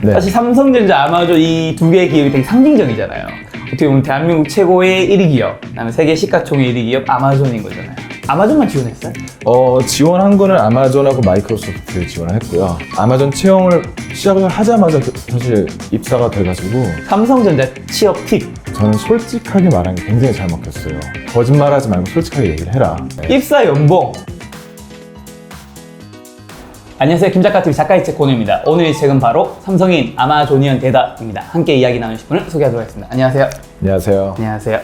네. 사실 삼성전자, 아마존 이 두 개의 기업이 되게 상징적이잖아요. 어떻게 보면 대한민국 최고의 1위 기업, 그다음에 세계 시가총액 1위 기업 아마존인 거잖아요. 아마존만 지원했어요? 지원한 거는 아마존하고 마이크로소프트 지원을 했고요. 아마존 채용을 시작을 하자마자 사실 입사가 돼가지고 삼성전자 취업 팁. 저는 솔직하게 말한 게 굉장히 잘 먹혔어요. 거짓말하지 말고 솔직하게 얘기를 해라. 네. 입사 연봉. 안녕하세요, 김작가TV 작가의 책 권우입니다. 오늘의 책은 바로 삼성인 아마존이언 대답입니다. 함께 이야기 나누실 분을 소개하도록 하겠습니다. 안녕하세요. 안녕하세요. 안녕하세요.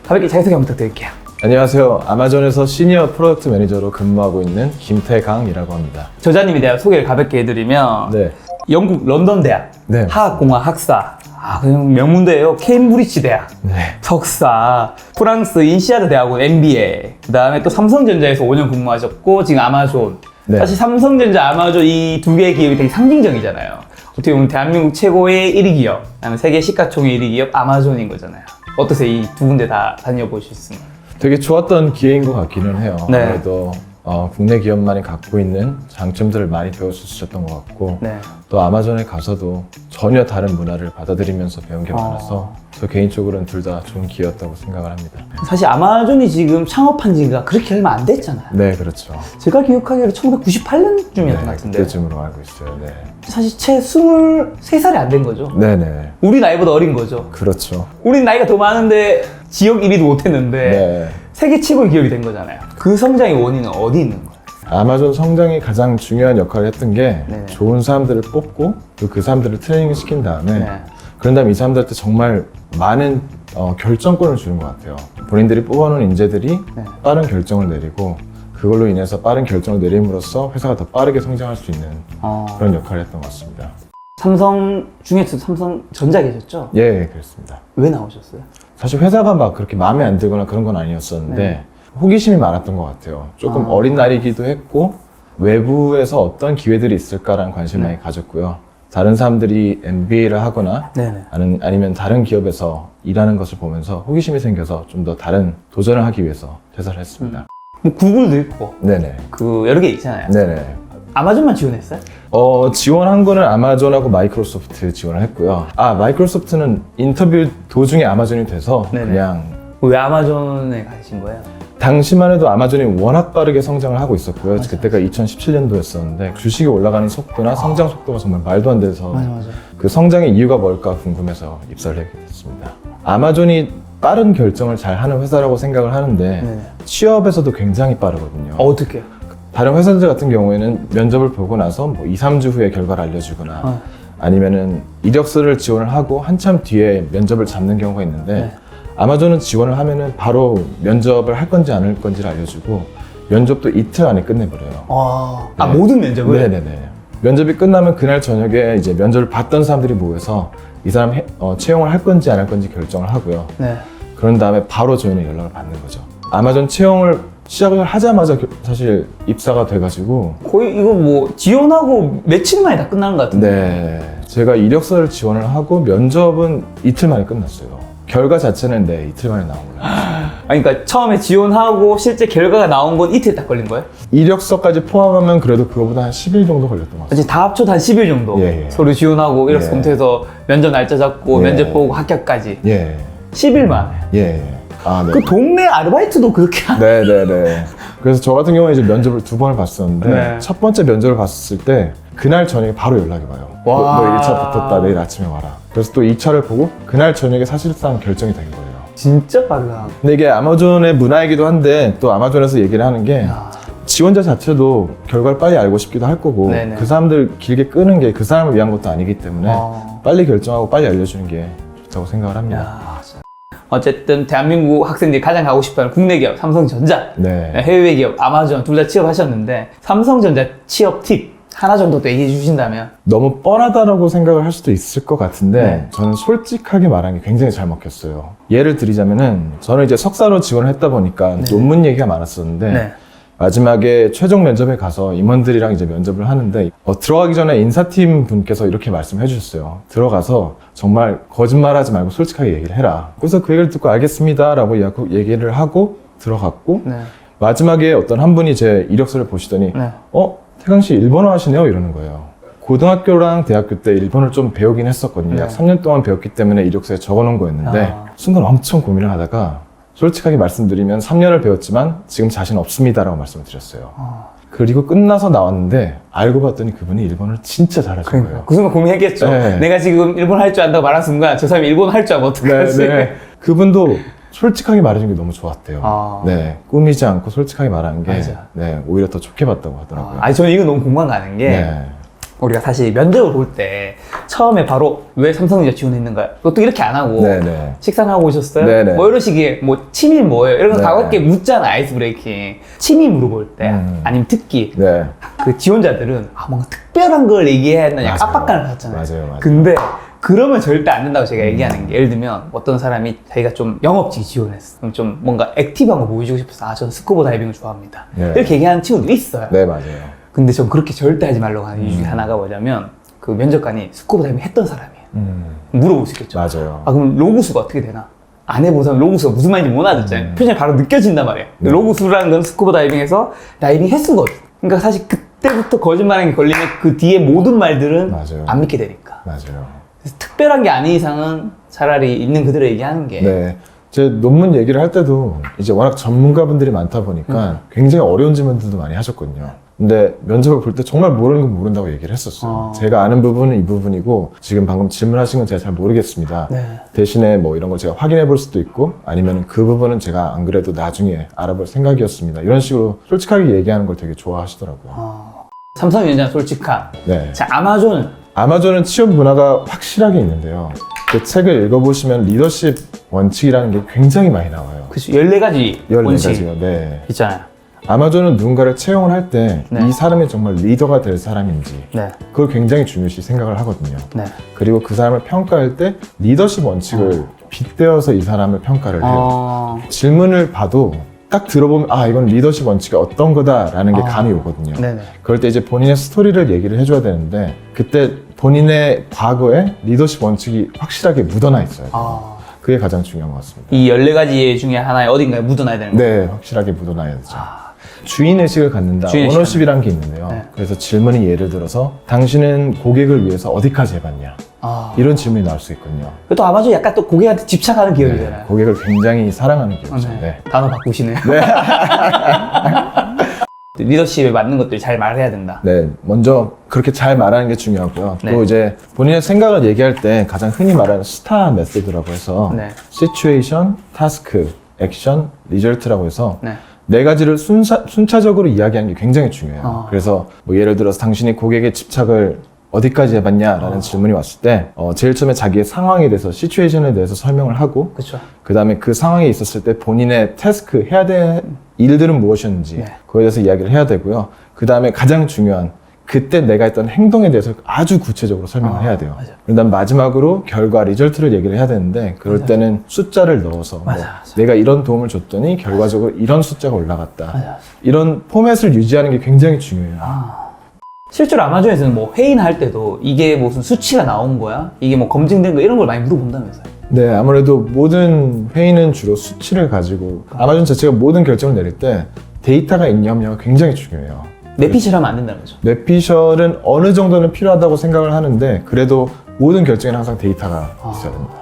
가볍게 자기소개 한번 부탁드릴게요. 안녕하세요. 아마존에서 시니어 프로덕트 매니저로 근무하고 있는 김태강이라고 합니다. 저자님에 대한 소개를 가볍게 해드리면 네. 영국 런던 대학 네. 화학공학 학사, 그냥 명문대예요. 케임브리지 대학 네. 석사, 프랑스 인시아드 대학원 MBA, 그 다음에 또 삼성전자에서 5년 근무하셨고 지금 아마존. 네. 사실 삼성전자, 아마존 이 두 개의 기업이 되게 상징적이잖아요. 어떻게 보면 대한민국 최고의 1위 기업, 그다음에 세계 시가총액 1위 기업 아마존인 거잖아요. 어떠세요? 이 두 군데 다 다녀보셨으면. 되게 좋았던 기회인 것 같기는 해요. 네. 그래도 국내 기업만이 갖고 있는 장점들을 많이 배울 수 있었던 것 같고 네. 또 아마존에 가서도 전혀 다른 문화를 받아들이면서 배운 게 많아서 저 개인적으로는 둘 다 좋은 기회였다고 생각을 합니다. 사실 아마존이 지금 창업한 지가 그렇게 얼마 안 됐잖아요. 네, 그렇죠. 제가 기억하기로 1998년쯤이었던 네, 것 같은데 그때쯤으로 알고 있어요. 네. 사실 채 23살이 안 된 거죠. 네네. 우리 나이보다 어린 거죠. 그렇죠. 우린 나이가 더 많은데 지역 1위도 못했는데 네. 세계 최고의 기업이 된 거잖아요. 그 성장의 원인은 어디 있는 거예요? 아마존 성장이 가장 중요한 역할을 했던 게 네. 좋은 사람들을 뽑고 또 그 사람들을 트레이닝 시킨 다음에 네. 그런 다음에 이 사람들한테 정말 많은 결정권을 주는 것 같아요. 본인들이 뽑아놓은 인재들이 네. 빠른 결정을 내리고 그걸로 인해서 빠른 결정을 내림으로써 회사가 더 빠르게 성장할 수 있는 그런 역할을 했던 것 같습니다. 삼성 중에서도 삼성전자 계셨죠? 예, 그렇습니다. 왜 나오셨어요? 사실 회사가 막 그렇게 마음에 안 들거나 그런 건 아니었었는데 네. 호기심이 많았던 것 같아요. 조금 어린 날이기도 했고 외부에서 어떤 기회들이 있을까라는 관심을 많이 가졌고요. 다른 사람들이 MBA를 하거나 네네. 아니면 다른 기업에서 일하는 것을 보면서 호기심이 생겨서 좀 더 다른 도전을 하기 위해서 퇴사를 했습니다. 뭐 구글도 있고 네네. 그 여러 개 있잖아요. 네네. 아마존만 지원했어요? 지원한 거는 아마존하고 마이크로소프트 지원을 했고요. 마이크로소프트는 인터뷰 도중에 아마존이 돼서 네네. 그냥 왜 아마존에 가신 거예요? 당시만 해도 아마존이 워낙 빠르게 성장을 하고 있었고요. 그때가 2017년도였었는데 주식이 올라가는 속도나 성장 속도가 정말 말도 안 돼서 맞아. 그 성장의 이유가 뭘까 궁금해서 입사를 하게 됐습니다. 아마존이 빠른 결정을 잘 하는 회사라고 생각을 하는데 네. 취업에서도 굉장히 빠르거든요. 어떻게? 다른 회사들 같은 경우에는 면접을 보고 나서 뭐 2, 3주 후에 결과를 알려주거나 아니면은 이력서를 지원을 하고 한참 뒤에 면접을 잡는 경우가 있는데 네. 아마존은 지원을 하면은 바로 면접을 할 건지 안 할 건지를 알려주고 면접도 이틀 안에 끝내버려요. 네. 모든 면접을? 네네네. 면접이 끝나면 그날 저녁에 이제 면접을 봤던 사람들이 모여서 이 사람 채용을 할 건지 안 할 건지 결정을 하고요. 네. 그런 다음에 바로 저희는 연락을 받는 거죠. 아마존 채용을 시작을 하자마자 사실 입사가 돼가지고 거의 이거 뭐 지원하고 며칠 만에 다 끝나는 것 같은데. 네, 제가 이력서를 지원을 하고 면접은 이틀 만에 끝났어요. 결과 자체는 네, 이틀 만에 나온 거예요. 그러니까 처음에 지원하고 실제 결과가 나온 건 이틀 딱 걸린 거예요? 이력서까지 포함하면 그래도 그거보다 한 10일 정도 걸렸던 것 같아요. 이제 다 합쳐도 한 10일 정도. 예. 서류 지원하고 이력서 예. 검토해서 면접 날짜 잡고 예. 면접 보고 합격까지. 예, 10일 만에. 예. 네. 그 동네 아르바이트도 그렇게 네네네. 그래서 저 같은 경우에 이제 면접을 2번을 봤었는데 네. 첫 번째 면접을 봤을 때 그날 저녁에 바로 연락이 와요. 와. 너 1차 붙었다. 내일 아침에 와라. 그래서 또 2차를 보고 그날 저녁에 사실상 결정이 된 거예요. 진짜 빠르다. 근데 이게 아마존의 문화이기도 한데 또 아마존에서 얘기를 하는 게 지원자 자체도 결과를 빨리 알고 싶기도 할 거고 네네. 그 사람들 길게 끄는 게 그 사람을 위한 것도 아니기 때문에 빨리 결정하고 빨리 알려주는 게 좋다고 생각을 합니다. 야, 어쨌든 대한민국 학생들이 가장 가고 싶어하는 국내 기업 삼성전자, 네. 해외 기업 아마존 둘 다 취업하셨는데 삼성전자 취업 팁 하나 정도 또 얘기해 주신다면? 너무 뻔하다라고 생각을 할 수도 있을 것 같은데 네. 저는 솔직하게 말한 게 굉장히 잘 먹혔어요. 예를 드리자면은 저는 이제 석사로 지원을 했다 보니까 논문 얘기가 많았었는데 네. 마지막에 최종 면접에 가서 임원들이랑 이제 면접을 하는데 들어가기 전에 인사팀 분께서 이렇게 말씀해 주셨어요. 들어가서 정말 거짓말하지 말고 솔직하게 얘기를 해라. 그래서 그 얘기를 듣고 알겠습니다 라고 얘기를 하고 들어갔고 네. 마지막에 어떤 한 분이 제 이력서를 보시더니 네. 태강 씨 일본어 하시네요 이러는 거예요. 고등학교랑 대학교 때 일본을 좀 배우긴 했었거든요. 네. 약 3년 동안 배웠기 때문에 이력서에 적어놓은 거였는데 순간 엄청 고민을 하다가 솔직하게 말씀드리면 3년을 배웠지만 지금 자신 없습니다라고 말씀을 드렸어요. 그리고 끝나서 나왔는데 알고 봤더니 그분이 일본을 진짜 잘하신 거예요. 그 순간 고민했겠죠. 네. 내가 지금 일본 할 줄 안다고 말한 순간 저 사람이 일본 할 줄 알면 어떡하지? 그분도 솔직하게 말해준 게 너무 좋았대요. 아. 네, 꾸미지 않고 솔직하게 말하는 게 맞아. 네, 오히려 더 좋게 봤다고 하더라고요. 아니 저는 이거 너무 공감 가는 게 네. 우리가 사실 면접을 볼 때 처음에 바로 왜 삼성전자 지원했는가요? 그것도 이렇게 안 하고 네네. 식사하고 오셨어요? 네네. 뭐 이런 식의 뭐 취미 뭐예요? 이런 거 네. 가볍게 묻잖아. 아이스 브레이킹. 취미 물어볼 때 아니면 특기. 네. 그 지원자들은 뭔가 특별한 걸 얘기해야 한다는 맞아요. 압박감을 받잖아요. 맞아요. 근데 그러면 절대 안 된다고 제가 얘기하는 게 예를 들면 어떤 사람이 자기가 좀 영업직 지원했어. 그럼 좀 뭔가 액티브한 거 보여주고 싶어서 저는 스쿠버 다이빙을 좋아합니다. 네. 이렇게 얘기하는 친구들이 있어요. 네, 맞아요. 근데 전 그렇게 절대 하지 말라고 하는 이유 중에 하나가 뭐냐면 그 면접관이 스쿠버 다이빙 했던 사람이에요. 물어볼 수 있겠죠. 맞아요. 그럼 로그수가 어떻게 되나? 안 해본 사람 로그수가 무슨 말인지 못 알아듣잖아요. 표정이 바로 느껴진단 말이에요. 네. 로그수라는 건 스쿠버 다이빙에서 다이빙 횟수거든. 그러니까 사실 그때부터 거짓말하는 게 걸리면 그 뒤에 모든 말들은 맞아요. 안 믿게 되니까. 맞아요. 그래서 특별한 게 아닌 이상은 차라리 있는 그대로 얘기하는 게 네. 제 논문 얘기를 할 때도 이제 워낙 전문가분들이 많다 보니까 굉장히 어려운 질문들도 많이 하셨거든요. 근데 면접을 볼 때 정말 모르는 건 모른다고 얘기를 했었어요. 제가 아는 부분은 이 부분이고 지금 방금 질문하신 건 제가 잘 모르겠습니다. 네. 대신에 뭐 이런 걸 제가 확인해 볼 수도 있고 아니면 그 부분은 제가 안 그래도 나중에 알아볼 생각이었습니다. 이런 식으로 솔직하게 얘기하는 걸 되게 좋아하시더라고요. 삼성전자 솔직함. 네. 자, 아마존. 아마존은 취업 문화가 확실하게 있는데요. 그 책을 읽어보시면 리더십 원칙이라는 게 굉장히 많이 나와요. 그치, 14가지 14가지요. 네. 있잖아요. 아마존은 누군가를 채용을 할 때 이 네. 사람이 정말 리더가 될 사람인지 네. 그걸 굉장히 중요시 생각을 하거든요. 네. 그리고 그 사람을 평가할 때 리더십 원칙을 빗대어서 이 사람을 평가를 해요. 질문을 봐도 딱 들어보면 이건 리더십 원칙이 어떤 거다라는 게 감이 오거든요. 네네. 그럴 때 이제 본인의 스토리를 얘기를 해줘야 되는데 그때 본인의 과거에 리더십 원칙이 확실하게 묻어나 있어요. 그게 가장 중요한 것 같습니다. 이 14가지 중에 하나에 어딘가에 묻어놔야 되는 거예요. 네, 확실하게 묻어놔야 되죠. 주인의식을 갖는다. 주인의식. 오너십이라는 게 있는데요. 네. 그래서 질문이 예를 들어서 당신은 고객을 위해서 어디까지 해봤냐? 이런 질문이 나올 수 있거든요. 또 아마존 약간 또 고객한테 집착하는 기업이잖아요. 고객을 굉장히 사랑하는 기업이죠. 네. 네. 단어 바꾸시네요. 리더십에 맞는 것들 잘 말해야 된다. 네, 먼저 그렇게 잘 말하는 게 중요하고요. 네. 또 이제 본인의 생각을 얘기할 때 가장 흔히 말하는 스타 메소드라고 해서 네. 시츄에이션, 타스크, 액션, 리절트라고 해서 네. 네 가지를 순차적으로 이야기하는 게 굉장히 중요해요. 그래서 뭐 예를 들어서 당신이 고객의 집착을 어디까지 해봤냐라는 질문이 왔을 때 제일 처음에 자기의 상황에 대해서 시츄에이션에 대해서 설명을 하고 그렇죠. 그 다음에 그 상황에 있었을 때 본인의 태스크 해야 될 일들은 무엇이었는지 네. 그거에 대해서 이야기를 해야 되고요. 그 다음에 가장 중요한 그때 내가 했던 행동에 대해서 아주 구체적으로 설명을 해야 돼요. 맞아. 그다음 마지막으로 결과 리절트를 얘기를 해야 되는데 그럴 때는 숫자를 넣어서 뭐 맞아. 내가 이런 도움을 줬더니 결과적으로 이런 숫자가 올라갔다. 맞아. 이런 포맷을 유지하는 게 굉장히 중요해요. 실제로 아마존에서는 뭐 회의나 할 때도 이게 무슨 수치가 나온 거야? 이게 뭐 검증된 거 이런 걸 많이 물어본다면서요? 네, 아무래도 모든 회의는 주로 수치를 가지고 아마존 자체가 모든 결정을 내릴 때 데이터가 있냐 없냐가 굉장히 중요해요. 내피셜 하면 안 된다는 거죠. 뇌피셜은 어느 정도는 필요하다고 생각을 하는데 그래도 모든 결정에는 항상 데이터가 있어야 됩니다.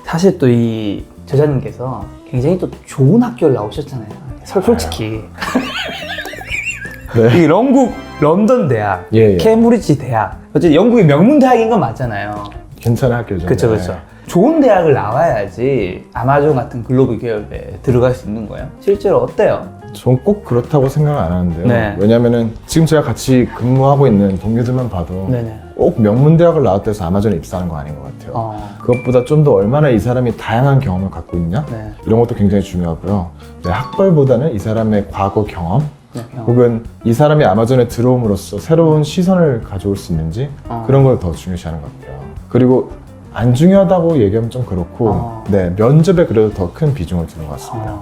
사실 또 이 저자님께서 굉장히 또 좋은 학교를 나오셨잖아요. 솔직히. 네. 이 영국 런던 대학, 예, 예. 케임브리지 대학, 어쨌든 영국의 명문 대학인 건 맞잖아요. 괜찮은 학교죠. 그렇죠, 네. 그렇죠. 좋은 대학을 나와야지 아마존 같은 글로벌 기업에 들어갈 수 있는 거예요. 실제로 어때요? 전 꼭 그렇다고 생각을 안 하는데요. 네. 왜냐면은 지금 제가 같이 근무하고 있는 동료들만 봐도 네네. 꼭 명문대학을 나왔다 해서 아마존에 입사하는 거 아닌 것 같아요. 그것보다 좀 더 얼마나 이 사람이 다양한 경험을 갖고 있냐? 네. 이런 것도 굉장히 중요하고요. 네, 학벌보다는 이 사람의 과거 경험, 네, 혹은 이 사람이 아마존에 들어옴으로써 새로운 시선을 가져올 수 있는지 그런 걸 더 중요시하는 것 같아요. 그리고 안 중요하다고 얘기하면 좀 그렇고 네, 면접에 그래도 더 큰 비중을 두는 것 같습니다.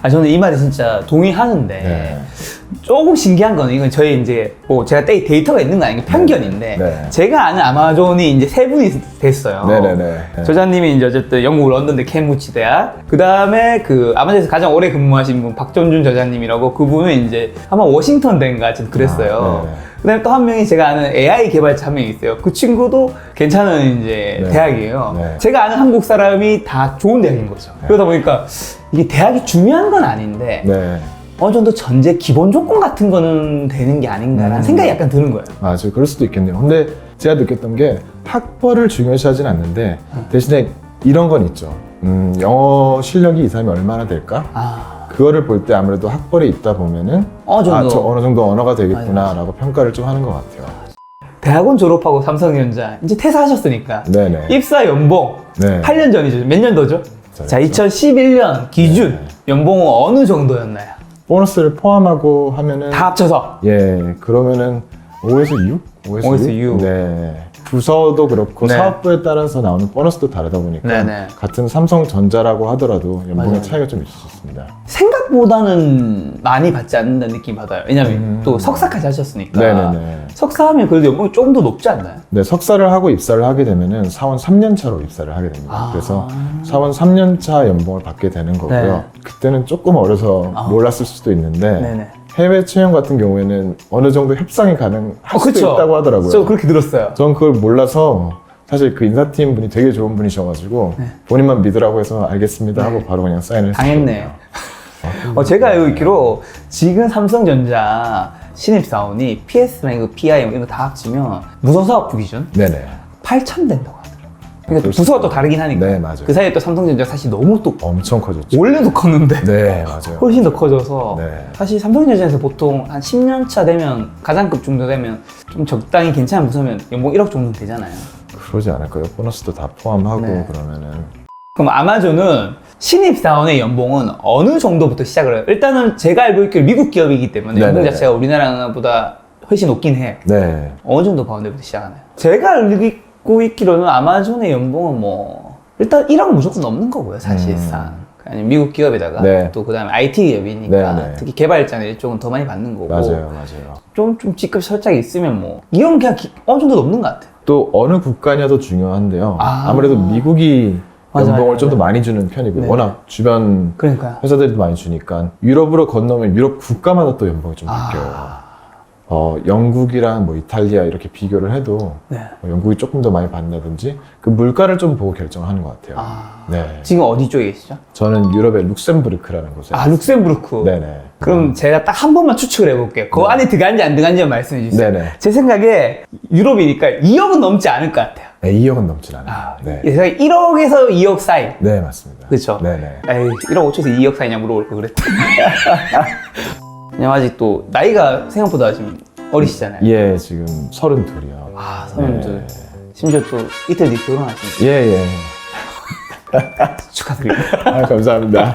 저는 이 말에 진짜 동의하는데 네. 조금 신기한 거는 이건 저희 이제 뭐 제가 데이터가 있는 거 아니고 편견인데 네. 제가 아는 아마존이 이제 세 분이 됐어요. 네네네. 저자님이 이제 어쨌든 영국 런던대 캠브리지 대학, 그 다음에 그 아마존에서 가장 오래 근무하신 분 박전준 저자님이라고, 그분은 이제 아마 워싱턴 대인가 좀 그랬어요. 네. 그다음에 또 한 명이 제가 아는 AI 개발자 한 명이 있어요. 그 친구도 괜찮은 이제 네. 대학이에요. 네. 제가 아는 한국 사람이 다 좋은 대학인 거죠. 그러다 보니까 이게 대학이 중요한 건 아닌데 네. 어느 정도 전제 기본 조건 같은 거는 되는 게 아닌가라는 생각이 약간 드는 거예요. 맞아요. 그럴 수도 있겠네요. 근데 제가 느꼈던 게 학벌을 중요시하진 않는데 대신에 이런 건 있죠. 영어 실력이 이 사람이 얼마나 될까? 그거를 볼 때 아무래도 학벌이 있다 보면은 어느 정도. 저 어느 정도 언어가 되겠구나라고 평가를 좀 하는 것 같아요. 대학원 졸업하고 삼성전자 이제 퇴사하셨으니까 네네. 입사 연봉 네. 8년 전이죠. 몇 년도죠? 자, 2011년 기준 연봉은 어느 정도였나요? 보너스를 포함하고 하면은 다 합쳐서 예 그러면은 5에서 6? 5에서 6. 네. 부서도 그렇고 네. 사업부에 따라서 나오는 보너스도 다르다 보니까 네네. 같은 삼성전자라고 하더라도 연봉의 맞아요. 차이가 좀 있을 수 있습니다. 생각보다는 많이 받지 않는다는 느낌 받아요. 왜냐면 또 석사까지 하셨으니까. 네네네. 석사하면 그래도 연봉이 조금 더 높지 않나요? 네, 석사를 하고 입사를 하게 되면은 사원 3년 차로 입사를 하게 됩니다. 아. 그래서 사원 3년 차 연봉을 받게 되는 거고요. 네. 그때는 조금 어려서 몰랐을 수도 있는데 네네. 해외 채용 같은 경우에는 어느 정도 협상이 가능할 수도 그쵸. 있다고 하더라고요. 저 그렇게 들었어요. 전 그걸 몰라서 사실 그 인사팀 분이 되게 좋은 분이셔가지고 본인만 믿으라고 해서 알겠습니다 하고 바로 그냥 사인을 당했네. 했거든요. 제가 알고 있기로 지금 삼성전자 신입사원이 PS랑 PI 이런 거 다 합치면 무소사업부 기준 네네. 8천 된다고 하더라고요. 그러니까 그럴 수 부서가 또 다르긴 하니까. 네, 맞아요. 그 사이에 또 삼성전자 사실 너무 또 엄청 커졌죠. 원래도 컸는데 네, 맞아요. 훨씬 더 커져서 네. 사실 삼성전자에서 보통 한 10년 차 되면 가장급 정도 되면 좀 적당히 괜찮은 부서면 연봉 1억 정도 되잖아요. 그러지 않을까요? 보너스도 다 포함하고 네. 그러면은 그럼 아마존은 신입사원의 연봉은 어느 정도부터 시작을 해요? 일단은 제가 알고 있기로 미국 기업이기 때문에 연봉 네네네. 자체가 우리나라보다 훨씬 높긴 해요. 네. 어느 정도 가운데부터 시작하나요? 제가 알고 있기로는 아마존의 연봉은 뭐 일단 1억 무조건 넘는 거고요, 사실상. 아니 미국 기업에다가 네. 또 그다음에 IT 기업이니까 네, 네. 특히 개발자는 이쪽은 더 많이 받는 거고. 맞아요, 맞아요. 좀 직급 살짝 있으면 뭐 2억은 그냥 어느 정도 넘는 것 같아요. 또 어느 국가냐도 중요한데요. 아. 아무래도 미국이 맞아요, 연봉을 맞아요. 좀 더 많이 주는 편이고요. 네. 워낙 주변 그러니까요. 회사들도 많이 주니까 유럽으로 건너면 유럽 국가마다 또 연봉이 좀 바뀌어요. 영국이랑 뭐 이탈리아 이렇게 비교를 해도 네. 영국이 조금 더 많이 받는다든지 그 물가를 좀 보고 결정하는 것 같아요. 네. 지금 어디 쪽에 계시죠? 저는 유럽의 룩셈부르크라는 곳에. 룩셈부르크. 네네. 그럼 제가 딱 한 번만 추측을 해볼게요. 그 안에 들어간지 안 들어간지만 말씀해 주세요. 네네. 제 생각에 유럽이니까 2억은 넘지 않을 것 같아요. 네, 2억은 넘진 않아요. 네. 제가 1억에서 2억 사이. 네, 맞습니다. 그쵸? 네네. 네. 에이, 1억 5천에서 2억 사이냐 물어볼 걸 그랬다. 그냥 아직 또 나이가 생각보다 지금 어리시잖아요. 예, 지금 32이요. 아, 32. 심지어 또 이틀 뒤에 결혼하시니까 예, 예. 축하드립니다. 아, 감사합니다.